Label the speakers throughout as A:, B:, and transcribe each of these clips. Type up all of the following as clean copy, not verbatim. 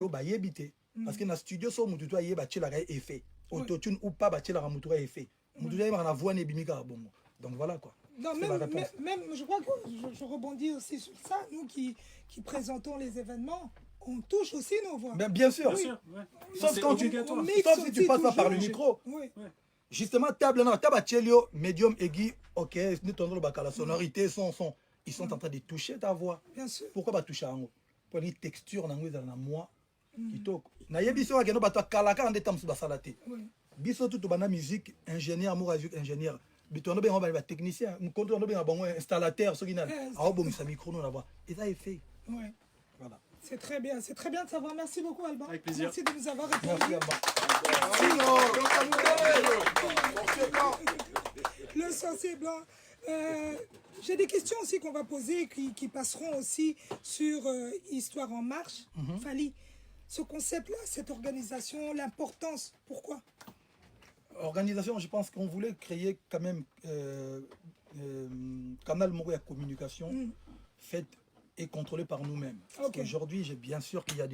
A: bayebite parce que na studio so mutu to ayeba tshela ka effet autotune ou pas batela ka mutu ka effet mutu ayeba na voix ne bimika bongo donc voilà quoi.
B: Non, même, je crois que je rebondis aussi sur ça, nous qui présentons les événements, on touche aussi nos voix.
A: Bien sûr.
C: Bien sûr, ouais.
A: Sauf quand tu passes pas par le micro.
B: Oui.
A: Justement, table chelio, médium, aigu, ok, la sonorité, son, ils sont en train de toucher ta voix.
B: Bien sûr.
A: Pourquoi pas toucher en haut? Pour les textures, dans moi, qui toque. Na yebiso ka no bato kalaka ande tam basalate. Biso tout bana musique, ingénieur, ingénieur. Bitono ben on va technicien, on contrôle ben bon installateur, ce qui n'a. Ah bon, ça micro non là-bas. Et ça est fait.
B: Ouais.
A: Voilà.
B: C'est très bien de savoir. Merci beaucoup Alban.
C: Avec plaisir.
B: Merci de nous avoir répondu.
A: Merci Alban.
B: Le sorcier blanc. J'ai des questions aussi qu'on va poser qui passeront aussi sur Histoire en marche. Fally, ce concept-là, cette organisation, l'importance, pourquoi?
A: Organisation, je pense qu'on voulait créer quand même canal Moro à communication faite et contrôlée par nous-mêmes. Parce qu'aujourd'hui, bien sûr qu'il y a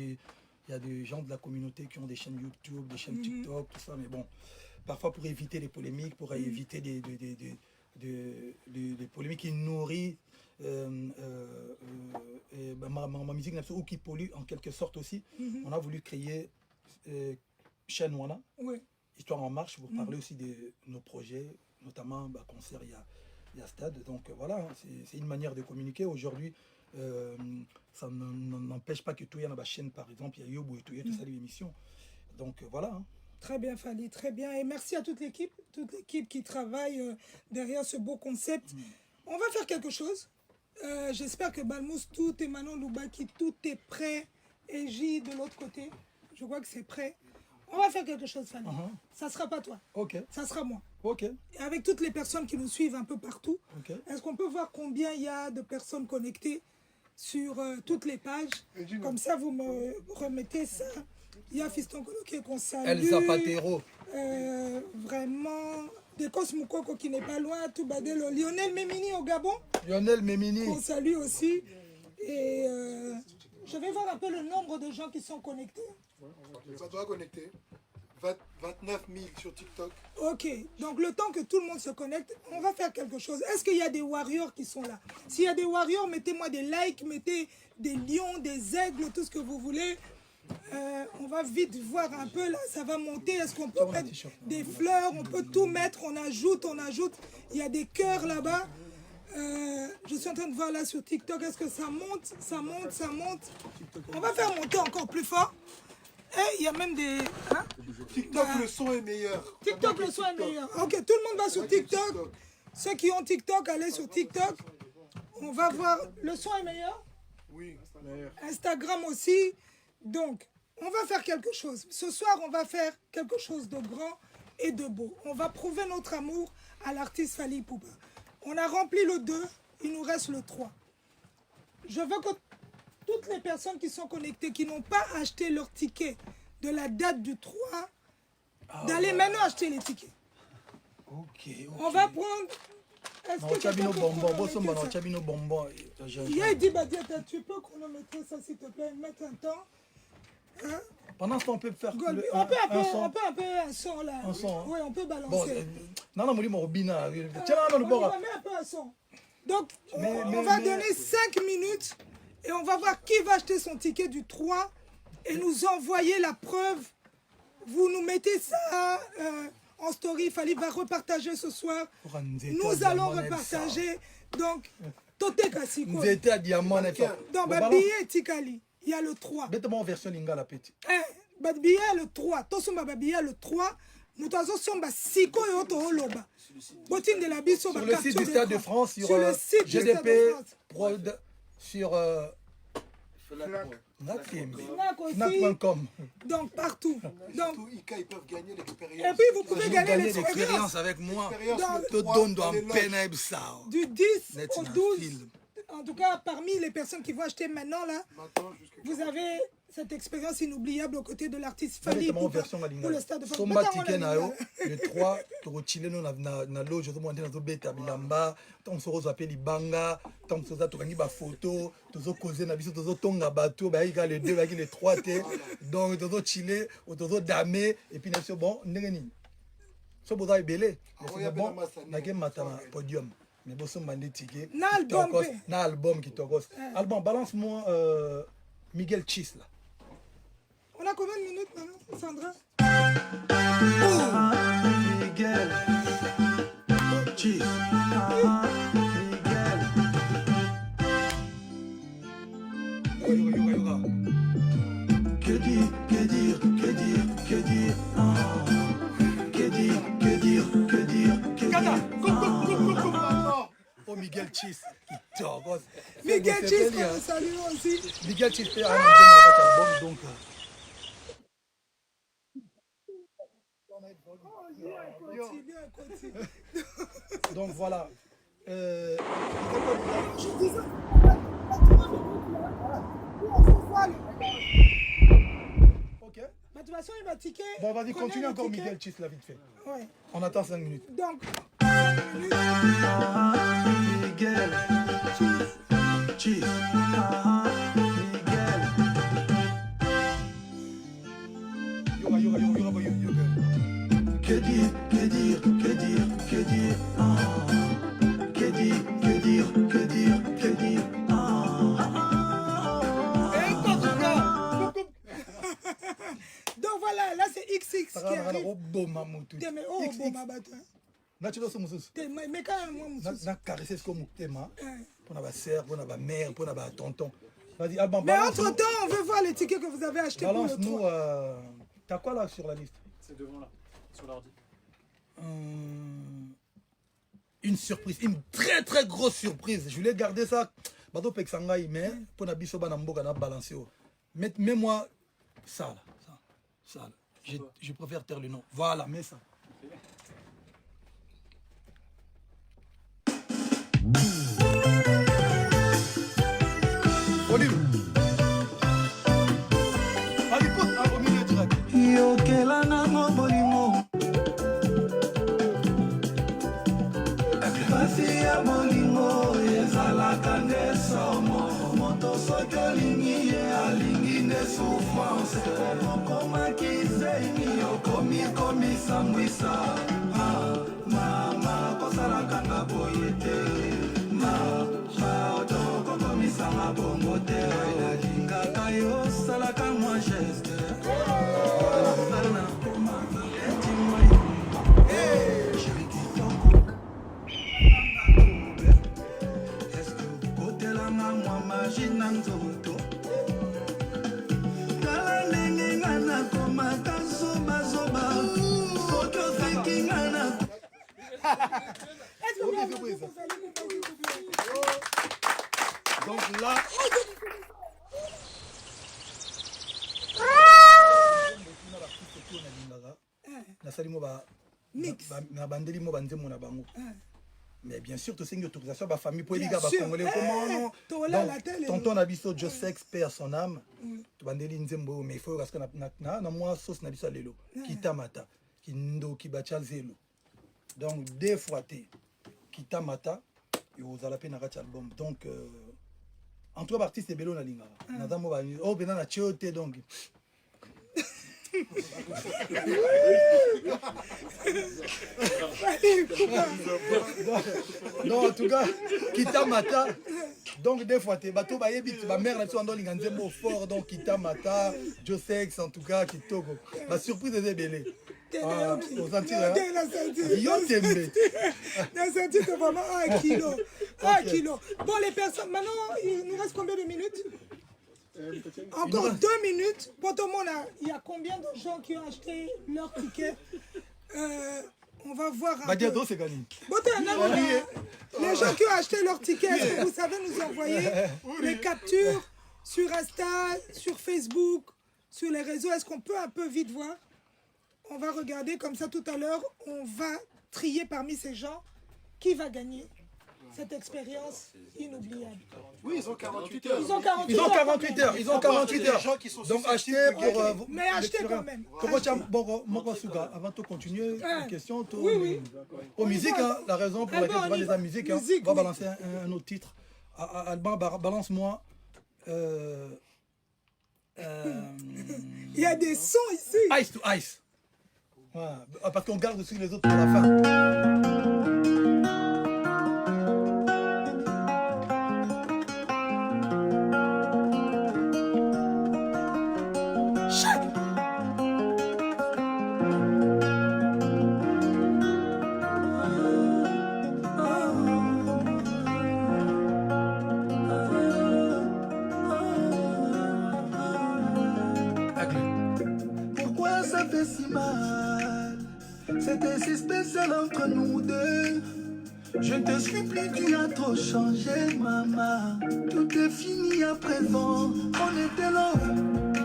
A: des gens de la communauté qui ont des chaînes YouTube, des chaînes TikTok, tout ça, mais bon, parfois pour éviter les polémiques, pour éviter des polémiques qui nourrissent ma musique ou qui polluent en quelque sorte aussi, on a voulu créer chaîne Wana. Histoire en marche, vous parlez aussi de nos projets, notamment concert, il y a stade. Donc voilà, c'est une manière de communiquer. Aujourd'hui, ça n'empêche pas que tout y a dans la chaîne, par exemple, il y a Yobo et tout, il y a tout ça, l'émission. Donc voilà.
B: Très bien, Fally, très bien. Et merci à toute l'équipe qui travaille derrière ce beau concept. On va faire quelque chose. J'espère que Balmous, tout et Manon Loubaki, tout est prêt. Et J de l'autre côté, je crois que c'est prêt. On va faire quelque chose, Fally. Ça ne sera pas toi. Ça sera moi. Et avec toutes les personnes qui nous suivent un peu partout, est-ce qu'on peut voir combien il y a de personnes connectées sur toutes les pages? Comme ça, vous me remettez ça. Il y a Fiston Coloqué qu'on salue.
A: El Zapatero.
B: Vraiment. Dekos Moukoko qui n'est pas loin. Tout Badelo. Lionel Memini au Gabon.
A: Lionel Memini.
B: Qu'on salue aussi. Et je vais voir un peu le nombre de gens qui sont connectés.
D: Ça doit connecter. 29 000 sur TikTok.
B: Ok, donc le temps que tout le monde se connecte, on va faire quelque chose. Est-ce qu'il y a des warriors qui sont là? S'il y a des warriors, mettez-moi des likes, mettez des lions, des aigles, tout ce que vous voulez. On va vite voir un peu là, ça va monter. Est-ce qu'on peut mettre des fleurs? On peut tout mettre, on ajoute. Il y a des cœurs là-bas. Je suis en train de voir là sur TikTok, est-ce que ça monte? Ça monte. On va faire monter encore plus fort. Et il y a même des... Hein?
D: TikTok, le son est meilleur.
B: TikTok, le son est meilleur. Ok, tout le monde va sur TikTok. Ceux qui ont TikTok, allez sur TikTok. On va voir. Le son est meilleur?
D: Oui, meilleur.
B: Instagram aussi. Donc, on va faire quelque chose. Ce soir, on va faire quelque chose de grand et de beau. On va prouver notre amour à l'artiste Fally Ipupa. On a rempli le 2, il nous reste le 3. Je veux que toutes les personnes qui sont connectées, qui n'ont pas acheté leur ticket de la date du 3, d'aller maintenant acheter les tickets. On va prendre... Est-ce que tu peux chronométrer ça, s'il te plaît, mettre un temps. Hein?
A: Pendant ce temps, on peut faire
B: on peut un peu un son là.
A: Un son, hein?
B: Oui, on peut balancer.
A: On va mettre
B: un peu un son. Donc, on va donner 5 minutes et on va voir qui va acheter son ticket du 3 et nous envoyer la preuve. Vous nous mettez ça en story. Fally va repartager ce soir. Nous allons repartager. Donc, Tote Kasiko. Dans Babillet Tikali, il y a le 3.
A: Mettez-moi en version lingala petit.
B: Babillet le 3. Tosomba Babillet le 3. Nous avons somba Siko et Oto Oloba. Botine de la Bisso.
A: Sur le site du Stade de France, sur
B: le site
A: GDP, sur Fnac.com.
B: Donc partout. Donc,
D: ils peuvent gagner l'expérience.
B: Et puis vous pouvez gagner l'expérience
A: avec moi.
B: Du 10 au 12. En tout cas, parmi les personnes qui vont acheter maintenant, là, vous avez cette expérience inoubliable aux côtés de l'artiste Fally
A: pour le
B: stade de France.
A: Somba ticket le 3 to chile no na loge to monter na to beta bilamba tant so roza pe libanga tant so za to kangi ba photo to zo causer na biso to zo tonga bateau ba ika le 2 ba ki le 3 te donc to zo chile ou to zo dame et puis na so bon ndenge ni so boza ebele c'est bon na ke matana podium mais boso mbande ticket na album qui tokos album balance moi Miguel Chis là.
B: On a combien de minutes maintenant, Sandra?
A: Miguel Chis. Miguel. Yoga. Que dire, que dire, que dire, que dire, que dire, que dire, que dire, que dire. Oh Miguel Chis, qui togos.
B: Miguel Chis, qu'on salue aussi.
A: Miguel Chis fait un album donc. Donc voilà. Ok.
B: Motivation, il va ticket.
A: Bon, vas-y, continue encore Miguel Chis, là, vite fait.
B: Ouais.
A: On attend 5 minutes.
B: Donc.
A: Miguel Chis. Yoga. Que dire, que dire, que dire, que dire, que dire, que dire, que dire, que dire,
B: Donc voilà, là c'est XX qui arrive.
A: Mais oh, là tu dois se mousser.
B: Mais quand même, moi, mousser.
A: Na caresser ce comme thème. Pour la sœur, pour la mère, pour la tonton. Vas-y, Alban.
B: Mais entre temps, on veut voir les tickets que vous avez achetés pour le
A: nous. T'as quoi là sur la liste?
C: C'est devant là, sur l'ordi.
A: Une surprise, une très très grosse surprise. Je voulais garder ça. Bateau Peksangai, mais pour la biso banamboka na balancer. Mets-moi ça là. Ça là. Je préfère taire le nom. Voilà, mets ça. Olive. Allez, pose au milieu direct. Yokelana no bolimo. Pasi ya bolimo ezalaka nde somo. Moto soki olingi ye alingi nde souffrance. Okomaki zeini okomi komisambwisa. Mama kosalaka nga boye te. Mama otokokomisanga bongo te. Nalingaka yo salaka mwa geste. Donc là, mais bien sûr, tu sais une autorisation à la famille pour les gars congolais. Comment tonton Nabiso Josex perd son âme. Tu vas dire Nzembo, mais il faut parce que na moi sauce Nabiso lelo, Kitamata, Kindo Kibacha zelo. Donc deux fois t Kitamata et aux alapé na album. Donc en tout cas artiste bello na linga. Nadamo ba oh bena na chiote donc. Non, en tout cas, Kitamata. Donc, des fois, tu as ma mère là-dessus, on donne un mot fort. Donc, Kitamata, Josex, en tout cas, Kitoko. La surprise est belle. Vous sentez là?
B: La senti que vraiment 1 kilo. 1 kilo. Bon, les personnes, maintenant, il nous reste combien de minutes? Encore 2 minutes. Pour tout le monde, il y a combien de gens qui ont acheté leur ticket? On va voir un peu. Les gens qui ont acheté leur ticket, est-ce que vous savez nous envoyer les captures sur Insta, sur Facebook, sur les réseaux? Est-ce qu'on peut un peu vite voir? On va regarder comme ça tout à l'heure. On va trier parmi ces gens qui va gagner cette expérience inoubliable.
D: Oui, ils ont 48 heures.
B: Ils ont 48
A: Ils ont
B: heures.
A: 48 heures. Ils ont 48 heures.
D: Des gens qui sont
A: Donc achetez
D: susceptibles
A: pour...
D: de
B: Mais achetez quand même.
A: Bon, avant de continuer,
B: Ah.
A: une question.
B: Oui, oui.
A: Pour musique, hein, la raison pour
B: Ah
A: laquelle
B: bon,
A: tu
B: on
A: vas
B: y
A: les
B: va.
A: la musique, hein,
B: Musique,
A: on va
B: oui.
A: balancer un autre titre. Alban, balance-moi...
B: Il y a des sons ici.
A: Ice to Ice. Voilà. Parce qu'on garde aussi les autres pour la fin.
E: Pourquoi ça fait si mal? C'était si spécial entre nous deux. Je ne te suis plus, tu as trop changé, maman. Tout est fini à présent. On était love,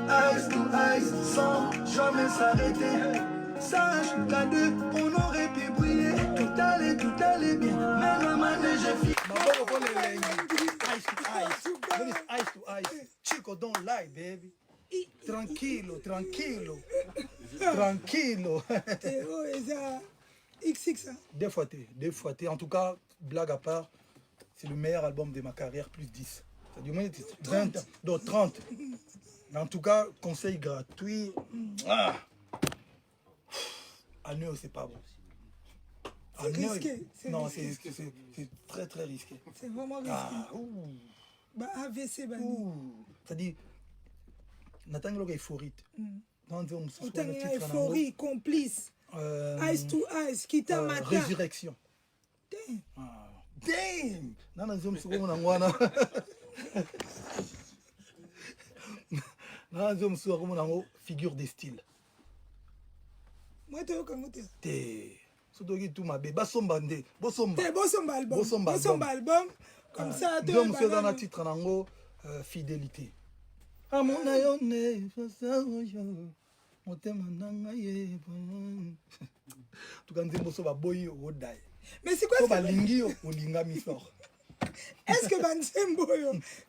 E: eyes to eyes, sans jamais s'arrêter. Sache qu'à deux, on aurait pu briller. Tout allait bien. Mais maman, j'ai fini.
A: Ice to Ice. What is Ice to Ice? Chico, don't lie, baby. Tranquilo, tranquilo. Tranquilo.
B: Oh, ils ont XX. Hein.
A: Deux fois T. En tout cas, blague à part, c'est le meilleur album de ma carrière, plus 10. C'est-à-dire, moi, 20, donc 30. Mais en tout cas, conseil gratuit. Ah. À Neo, c'est pas bon.
B: C'est risqué.
A: Non,
B: risqué.
A: c'est très très risqué.
B: C'est vraiment risqué.
A: Ah, ouh.
B: Bah, AVC, bah,
A: C'est-à-dire, Nathan Loga euphorite.
B: Autant euphorie, complice. Eyes to eyes, Kita Mata.
A: Résurrection.
B: Damn.
A: Ah. Damn! Nana nzom suko na ngwana. Nana nzom suko na ngo figure de style.
B: Moi, tu es
A: Te. Sotoki tout ma bé. Basomba nde. Bosomba.
B: Te Bosomba album. Bosomba album. Comme ça, tu
A: nzom suko na titre nango fidélité. Amona yo ne fasa yo. Motema nanga ye. Tuka nzembo so ba boyi o dai.
B: Mais c'est quoi
A: So
B: ça?
A: ba lingi o linga mi sort.
B: Est-ce que Banzembo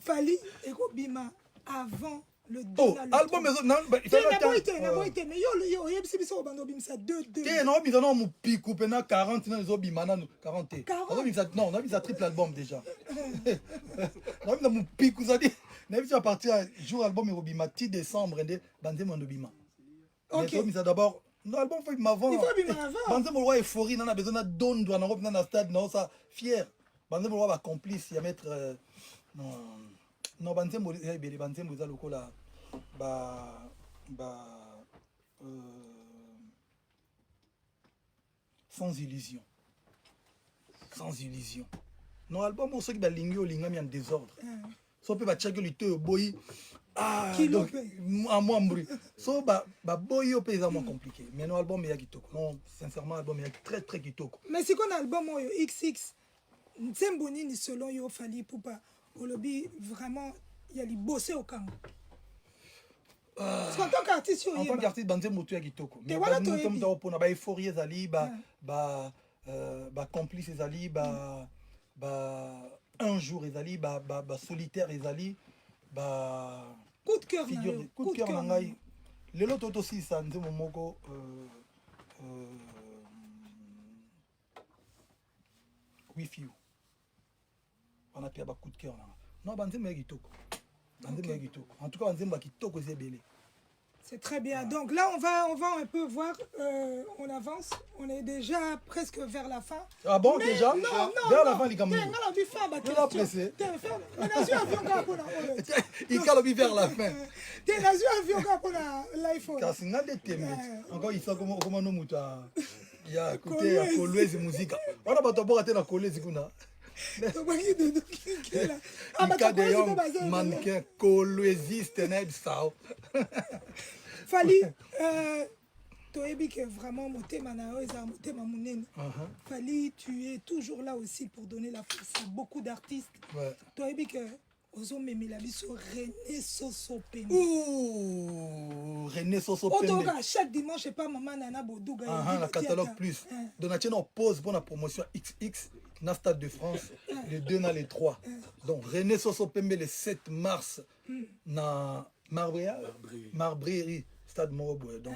B: Fali et Bima avant le
A: Oh, album maison non, il fait
B: mais yo yebisi biso bando bimisa 2
A: Te non bimisa non mu piku pena 40 na zo bimana 40. Non bimisa non, on a bimisa triple album déjà. Non bimisa mu piku ça dit. Na bimisa partir jour album et bima 10 décembre ndé Banzembo ndo bima. OK. Mais bimisa d'abord non album faut bima avant.
B: Il faut bima avant.
A: Banzembo roi euphorie na besoin na don doit na revenir na stade non ça fier. Banzembo roi va complice y a mettre non Banzembo ebele Banzembo za lokola sans illusion. Sans illusion. Non album on sait que balingi olingami en désordre. So pe ba check lito boy donc à moi mbri. So ba boy yo pe za moins compliqué. Mais non album ya kitoko. Non sincèrement album ya très très kitoko.
B: Mais c'est quoi album yo XX Nzembo nini selon yo Fali Poupa olobi vraiment il y a li bosser au camp. En tant qu'artiste,
A: en tant qu'artiste, Banzembo tu ya kitoko.
B: Mais voilà
A: nous sommes dans pour na ba euphorie ezali ba complice ezali ba un jour ezali ba solitaire ezali ba
B: coup de cœur
A: figure coup de cœur na ngai lelo toto si sa Nzembo moko with you on a pia ba coup de cœur na non Banzembo ya kitoko. En tout cas, Banzembo kitoko ezebele.
B: C'est très bien. Donc là, on va un peu voir. On avance. On est déjà presque vers la fin.
A: Ah bon,
B: mais
A: déjà?
B: Non.
A: Vers la fin, les gars. Il calobi vers la fin.
B: T'es la avion pour l'iPhone.
A: Car c'est des thèmes. Encore, il faut comment nous muta. Il y a écouté à Kolwezi musique. On a pas d'abord à la Kolwezi kuna.
B: Il
A: y a des mannequins Kolwezistes n'est ça.
B: Fali, Toebi que vraiment Fali, tu es toujours là aussi pour donner la force à beaucoup d'artistes. Toebi que René Soso Pemi.
A: Ouh, René Soso Pemi.
B: Chaque dimanche, je sais pas, maman Nana Bodouga.
A: La catalogue plus. Donatien en pause pour la promotion XX. na Stade de France, les 2 na les 3. Donc René Soso Pembe le 7 mars na Marbrierie, Stade Moroboy. Donc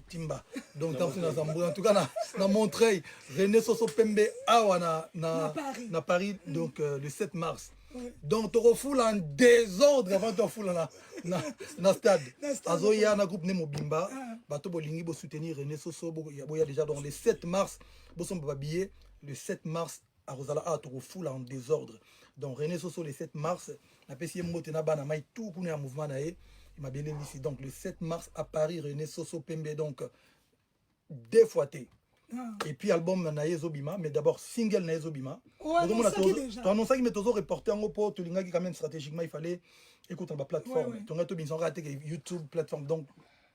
A: Timba. Donc en tout cas na Montreuil, René Soso Pembe awa na Paris donc le 7 mars. Donc tu refoules en désordre avant de refouler na stade. Azo ya na groupe Nemo Bimba, bato bolingi bo soutenir René Soso boya déjà donc le 7 mars, bo son babillé le 7 mars à Rosala a tu refoules en désordre. Donc René Soso le 7 mars, na pesi mote na bana mai tout kune un mouvement na e, il m'a bien ici donc le 7 mars à Paris René Soso Pembe donc deux fois té. Et puis album Naezo Bima, mais d'abord single Naezo Bima.
B: Tu as
A: annoncé que tu as reporté en haut, tu as quand même stratégiquement, il fallait écouter la plateforme. Tu as raté YouTube, plateforme. Donc,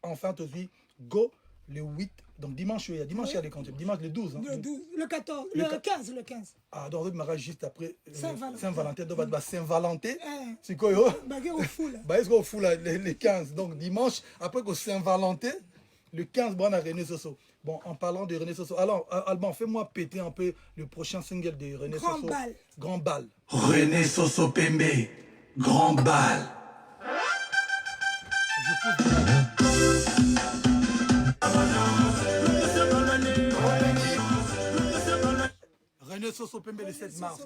A: enfin, tu dis go le 8, donc dimanche, il y a des comptes, dimanche le 12. Hein.
B: Le 12, le 14, le 15, le 15.
A: Ah, donc, je m'arrête juste après
B: Saint-Valentin.
A: Donc, Saint-Valentin, c'est quoi, yo?
B: Au fou, là.
A: Est-ce qu'on fout les 15? Donc, dimanche, après que Saint-Valentin, le 15, bon, à René Soso. Bon, en parlant de René Soso, alors, Alban, fais-moi péter un peu le prochain single de René
B: Grand
A: Soso.
B: Bal.
A: Grand Bal.
E: René Soso Pembe, Grand Bal.
A: René Soso Pembe le 7 mars.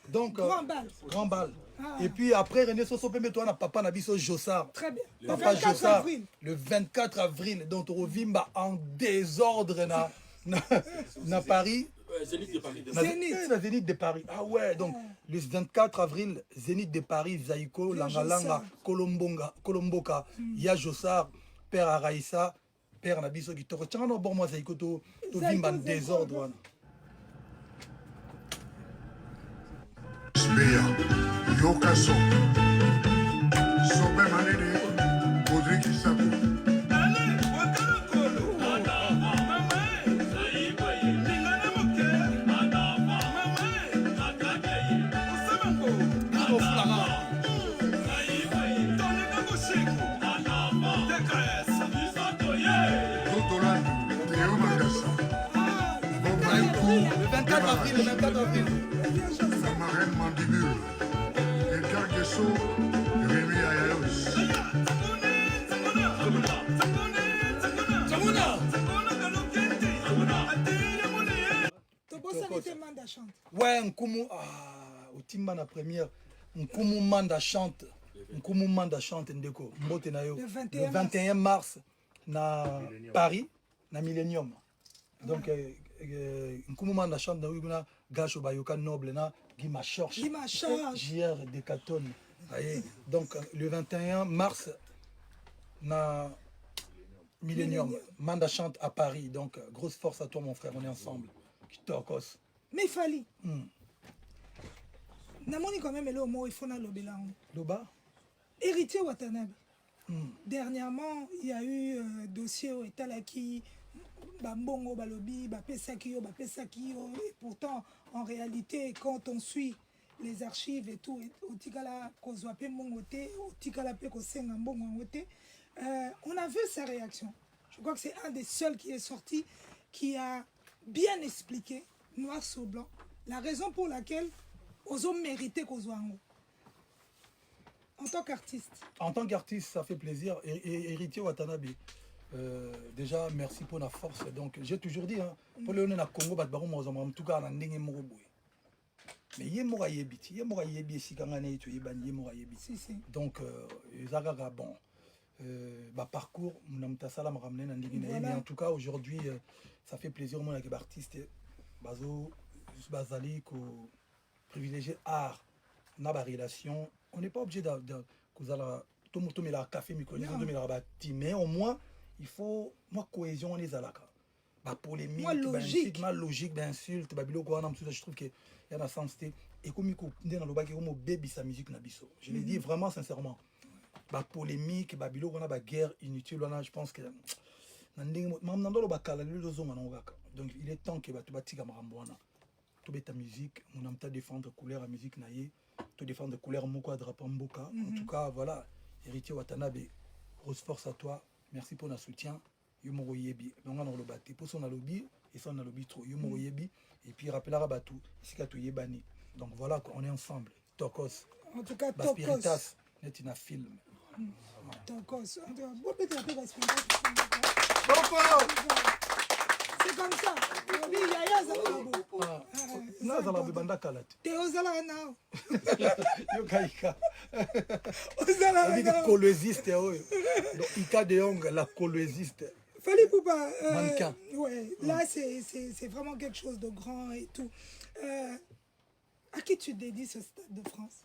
B: Donc,
A: Grand Bal. Et puis après René Soso Pembe, toi, on a papa Nabiso Jossard.
B: Très bien.
A: Le 24 avril. Le 24 avril. Donc, on revient en désordre na Paris.
C: Zénith de Paris.
A: La Zénith de Paris. Ah ouais, donc le 24 avril, Zénith de Paris, Zaïko, Langalanga, Kolomboka, Ya Jossard, Père Araïssa, Père Nabiso qui te retient. Non, bon, moi, Zaïko, to vimba en désordre.
F: Sbea, Yokaso, Sobe Manede, Audrey Kisako.
A: Le 24 avril, le 24 avril.
F: La marraine Mandibule, Edgar Guesso, Rémi Ayalos.
A: Ouais, Nkumu, Otimba na première, Nkumu Manda chante, Nkumu Manda chante Ndeko, Mbote na yo. Le 21 mars, na Paris, na Millennium. Donc, Nkumu Manda chante, na Gacho Bayoka Noble, na Guima Chorche, JR Decathlon. Donc, le 21 mars, na Millennium, Manda chante à Paris. Donc, grosse force à toi, mon frère, on est ensemble. Kitokos.
B: Mais il fallait. Namoni quand même le mot il faut na lobela.
A: Loba.
B: Héritier Watanabe. Dernièrement, il y a eu dossier au Etalaki, Bambongo, Balobi, Bapesaki, et pourtant, en réalité, quand on suit les archives et tout, au Tikala Kozwape Mongote, au Tikala Pekosenga Mbongote, on a vu sa réaction. Je crois que c'est un des seuls qui est sorti, qui a bien expliqué, noir sur blanc, la raison pour laquelle ils ont mérité Kozwango. En tant qu'artiste.
A: En tant qu'artiste, ça fait plaisir. Et Héritier Watanabe, déjà, merci pour la force. Donc, j'ai toujours dit, hein, pour le Congo, en tout cas, on a mais il y a des yebiti, il y a des yebiti, donc ils bon. Parcours, mais en tout cas aujourd'hui, ça fait plaisir au monde avec l'artiste, bazo, bazali, privilégier art, na ba relation. On n'est pas obligé de tout le monde met la café, mais au moins il faut moi cohésion les alaka. Ba polémique, ba logique, d'insulte, ba bilo quoi, je trouve que il y a la sensité et comme il dans le bac comme baby sa musique na biso. Je le dis vraiment sincèrement. Ba polémique, ba bilo on a ba guerre inutile là, je pense que donc il est temps que ba tika marambona. To beta musique, on aime ta défendre couleur à musique naie, te défendre couleur moko drapeau mboka. En tout cas, voilà, Héritier Watanabe, grosse force à toi. Merci pour notre soutien. Yomoro yebi. Mais on a le bâti pour son lobby. et ça on a le bitro yo mo yebi et puis rappelera batu sika to yebani. Donc voilà, on est ensemble. Tokos.
B: En tout cas,
A: Spiritas net na film.
B: Tokos. Bon peut-être un peu Spiritas. C'est comme ça. Oui, yaya zalabo.
A: Na zalabo banda kalat.
B: Te ozala na.
A: Yo kaika.
B: Ozala na.
A: Coloésiste oyo. Donc Ika de Jong la coloésiste.
B: Fali Poupa.
A: Mannequin.
B: Ouais, là c'est vraiment quelque chose de grand et tout. À qui tu dédies ce Stade de France?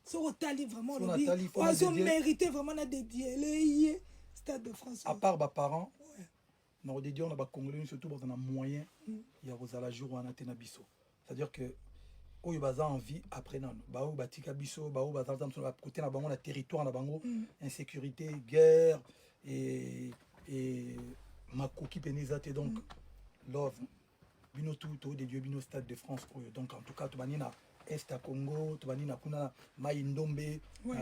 B: Sur Tali vraiment le dit. Ils ont mérité vraiment de dédier les Stade de France.
A: À part mes parents, nous dédions les Congolais surtout dans un moyen. Il y a la jour où on a tenu biso. C'est-à-dire que où il y a envie après non. Baou batika biso, baou bazaltam sur la côté na bango na territoire na bango, insécurité, guerre et makoki penizate donc love. Bino tout de Dieu bino Stade de France. Donc en tout cas tu banina Est à Congo, tu banina kuna Maïndombe,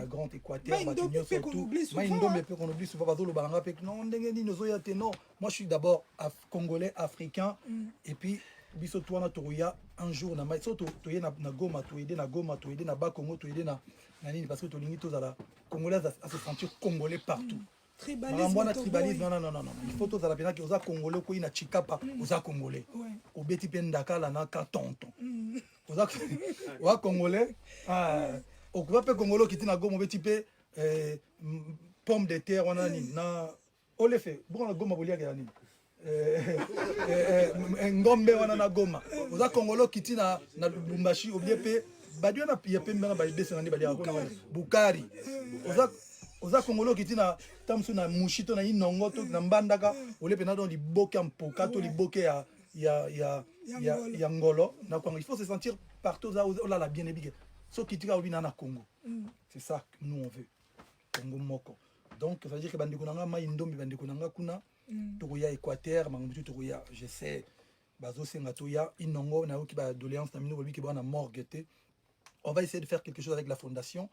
A: Grand Équateur,
B: Maïndombe peut qu'on oublie souvent.
A: Maïndombe peut qu'on oublie souvent parce que le balanga peut non ndengeni nozoyate non. Moi je suis d'abord congolais africain et puis biso toi na toya un jour na mai so to na Goma to aider na Goma to aider na Bakongo to aider na nini parce que to lingi to za congolais à se sentir congolais partout. Tribalisme, non. Il faut tous la que aux Congolais qui na Chikapa, aux Congolais. Au Beti Pendaka la na tonton. Aux Congolais, au Kwape Congolo qui na Goma Beti pe pomme de terre on a ni na on le fait. Bon la Goma bolia ga ni. Ngombe wana na Goma. Aux Congolo qui na Lubumbashi au bien pe badio na ya pe mbana ba bese na ni badia ko Bukari. Oza Congolo qui tina tamsu na mushito na inongo to na mbandaka ole pena don liboke ampoka to liboke ya ngolo na Congo. Il faut se sentir partout là la bien ébigué. So qui tika obina na Congo. C'est ça que nous on veut. Congo moko. Donc ça veut dire que bandiko nanga maindombi bandiko nanga kuna to ya Équateur mangutu to ya je sais bazo senga to ya inongo na ki ba doléance na mino ki ba na morgue. On va essayer de faire quelque chose avec la fondation.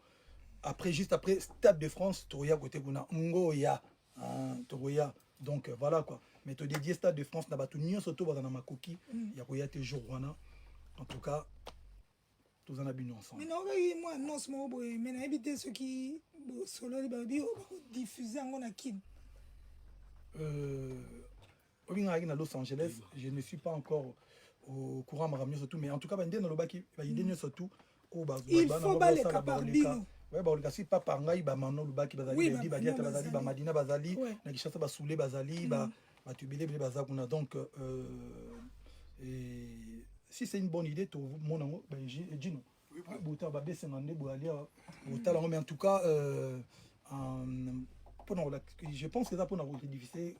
A: Après, juste après, Stade de France, Toria côté Guna, Ngoya, Toria. Donc voilà quoi. Mais te dédier Stade de France, n'a pas tout ni surtout dans ma coquille. Il y a quoi tes jours, en tout cas, tous en abîmons ensemble.
B: Mais non, moi, non, c'est mon boy. Mais n'habitez ceux qui solo les baby diffuser en Gonakine.
A: Au Los Angeles, je ne suis pas encore au courant de surtout, mais en tout cas, il y a surtout.
B: Il faut pas les caparbino.
A: Ouais, bah, le si pas par ngai ba mano lubaki bazali di ba diata bazali ba madina bazali na kishasa ba soule bazali ba tubile bile bazakuna donc si c'est une bonne idée tout mon ango ben Gino bouta ba bese ngande bo ali bouta mais en tout cas je pense que ça pour rediffuser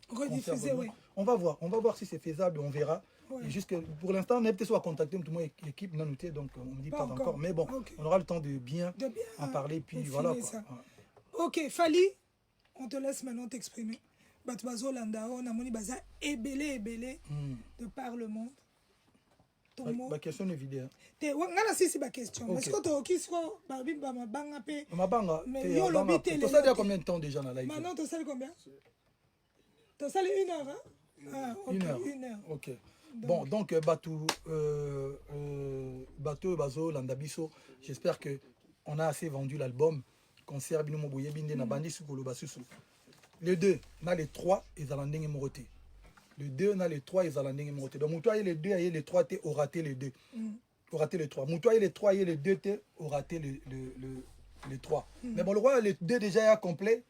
B: oui.
A: On va voir si c'est faisable, on verra. Et juste pour l'instant, on est peut-être soit contacté tout le monde l'équipe non notée, donc on ne dit pas encore. Mais bon, on aura le temps de bien en parler, puis voilà quoi.
B: Ok, Fali, on te laisse maintenant t'exprimer. Batouazo Landao, Namoni Baza, ébélé de par le monde. Ton mot.
A: Ma question est vidéo.
B: C'est ma question. Est-ce que tu as qui soit Barbie Banga P.
A: Mabanga.
B: Mais yo lobby télé.
A: Tu sais combien de temps déjà dans la live?
B: Maintenant, tu sais combien? Tu sais 1 heure, hein? Ah, ok, 1 heure.
A: Ok. Bon, donc Batou, Bazo, Landabiso, j'espère qu'on a assez vendu l'album. Concert Bino Moboye Binde na Bandi Sukolo Basusu. Les deux, on a les 3 et Zalandeng et Moroté. Les deux, on a les 3 et Zalandeng et Moroté. Donc, Moutoua et les 2 et les 3, t'es au raté les 2. Au raté les 3. Moutoua et les 3 et les 2, t'es au raté les 3. Mais bon, le roi, les 2 déjà est complet.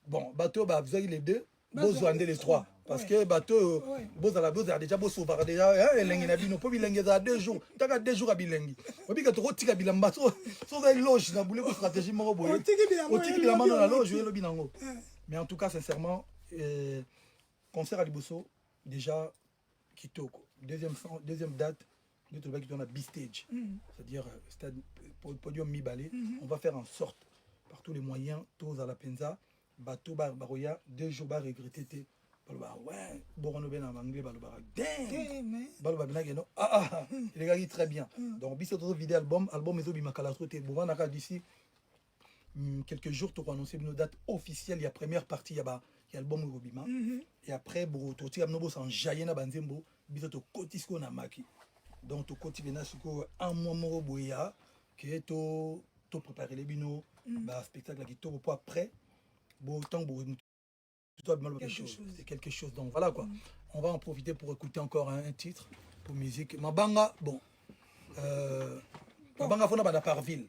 A: Bon, Bateau, bah, vous avez les 2. Vous avez les 3. Parce que bateau, vous avez déjà beau sauver déjà. Et l'engin a bien, pas bilingue à 2 jours. T'as qu'à 2 jours à bilingue. On dit que tu retires à bilingue. Sans une loge, n'a voulu une stratégie moroboye. On tire bilingue dans la loge, je vais le bilingue. Mais en tout cas, sincèrement, concert à Liboso, déjà, Kitoko. Deuxième date, nous avons un B-Stage. C'est-à-dire, podium mi-balé. On va faire en sorte, par tous les moyens, tous à la Penza, bateau baroya, 2 jours à regretter. Ouais, bon, on a en anglais, les gars, très bien. Donc, bis autre vidéo album Ezo Bimakalato, d'ici quelques jours, tu vas annoncer une date officielle. Il y a première partie, il y et album Robima. Et après, bon, tu as un en Jayena Banzembo, biso to kotisko na maki. Donc, tu continues un mois moro boya, qui est to préparer les binos, spectacle qui est après, bon, tant que c'est quelque chose. Donc voilà quoi. On va en profiter pour écouter encore un titre pour musique. Mabanga, bon. Mabanga, faut n'a par ville.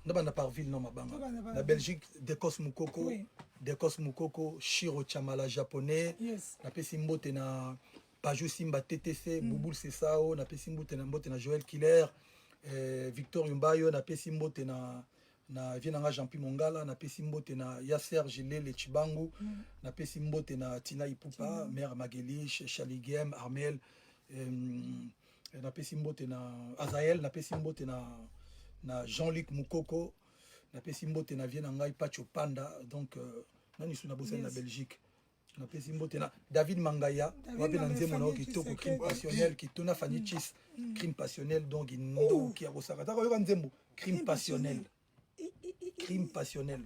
A: N'a par ville, non, Mabanga. La Belgique, Dekos Mukoko. Oui. Dekos Mukoko, Shiro Chamala japonais. Yes. Na Pesimbote na Pajou Simba TTC, Bouboul Sesao, na Pesimbote na Joël Killer, Victor Yumbayo, na Pesimbote na Vienanga Jampi Mongala, na Pesimbote na Yasser Gilele Chibangu, na Pesimbote na Tina Ipupa, Mère Magelich, Chaligem, Armel, na Pesimbote na Azael, na Pesimbote na Jean-Luc Moukoko, na Pesimbote na Vienanga Pacho Panda, donc nani suna bossé na Belgique. Na Pesimbote na David Mangaya, wapi na nzemo na kitoko crime passionnel qui tona Fanichis, crime passionnel donc il qui a rosaka. Ta nzemo crime passionnel. Crime passionnel.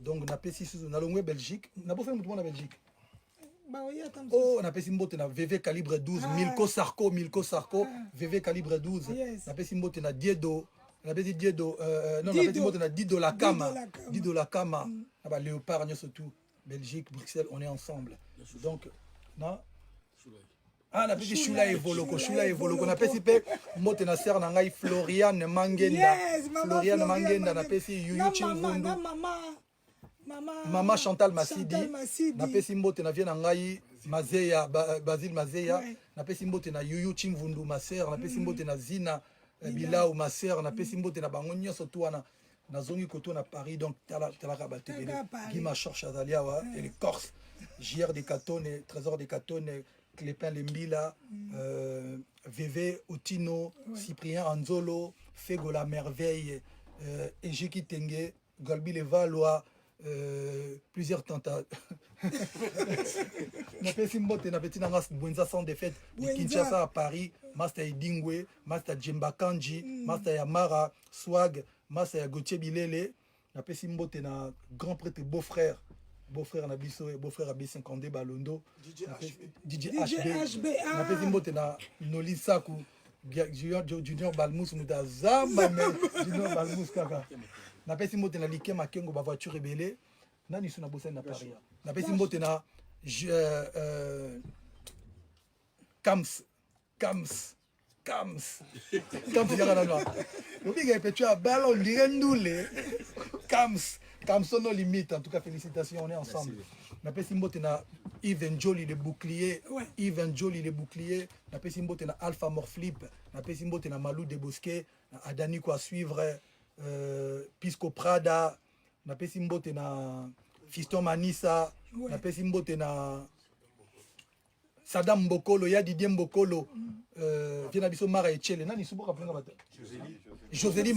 A: Donc na pesi sous na longwe Belgique, na bo fait mutu na Belgique. Oh, na pesi mbote na VV calibre 12, Milko Sarko, VV calibre 12. Na pesi mbote na Diedo, na pesi Diedo non, na pesi mbote na Dido la Kama, Dido la Kama. Na ba Léopard surtout Belgique, Bruxelles, on est ensemble. Donc na ah, na pesi Shula Evoloko, na pesi pe mote na ser na ngai Floriane Mangenda. Floriane Mangenda na pesi Yuyu Chimvundu. Mama Chantal Masidi. Na pesi mote na vie na ngai Mazeya, Basile Mazeya. Na pesi mote na Yuyu Chimvundu ma sœur, na pesi mote na Zina Bilao ma sœur, na pesi mote na bango nyonso toana na zongi koto na Paris donc tala kabate Guima Chorch Azalia et les Corses. JR des Catones, Trésor des Catones, Clépin Lembila, VV Otino, Cyprien Anzolo, Fego la Merveille, Ejiki Tengue, Golbi Le Valois, plusieurs tentatives. Na pesi mbote na petit nangas Bwenza sans défaite de Kinshasa à Paris, Master Idingwe, Master Djemba Kanji, Master Yamara, Swag, Master Gauthier Bilele, na pesi mbote na grand prêtre beau-frère na biso et beau-frère Abissin Kandé Balondo, DJ HB, na pesi mbote na Noli Saku, Junior Balmous Mutazamba Junior Balmous kaka. Na pesi mbote na Like Makengo ba voiture rebelle, nani suna bossa na Paris. Na pesi mbote na Kams yaka na. Obiga pe tu as ballon direndule. Kams no limite, en tout cas félicitations, on est ensemble. Na pesi mbote na Yves Njoli le bouclier, na pesi mbote na Alpha Morflip, na pesi mbote na Malou de Bosquet, na Adani quoi suivre, Pisco Prada, na pesi mbote na Fiston Manissa, na pesi mbote na Sadam Mbokolo, ya Didier Mbokolo, viena biso Mara Echele, nani suboka plenga bata. Josélie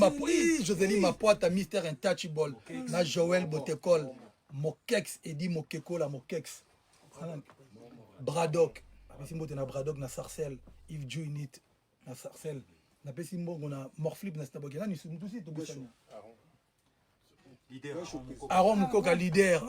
A: Mapoita, Mister Intouchable, na Joël Botekol, Mokex, Edi Mokekola, Mokex, Braddock, na Braddock, na Sarcelle, Yves Juinit, na Sarcelle, na Pessimbo, na Morflip, na Stabogena, ni Sumutusi, Tobusania. Aaron Mukoka leader.